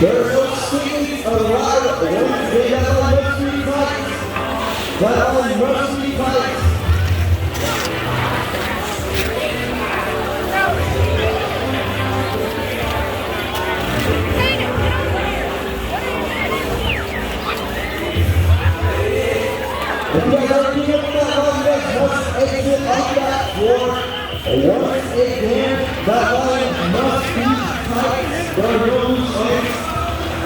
There's no speaking around Wednesday that on Mercy Fights. That on Mercy Fights. If you guys are looking at that one, you guys must exit off that floor. Once again, that line must be tight. There are no loose ends.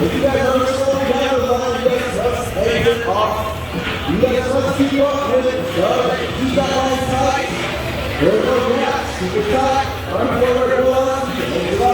If you guys are slowing down the line, you guys must exit off. You guys must keep up with it. Keep that line tight. There are no gaps. Keep it tight. Run forward, go on.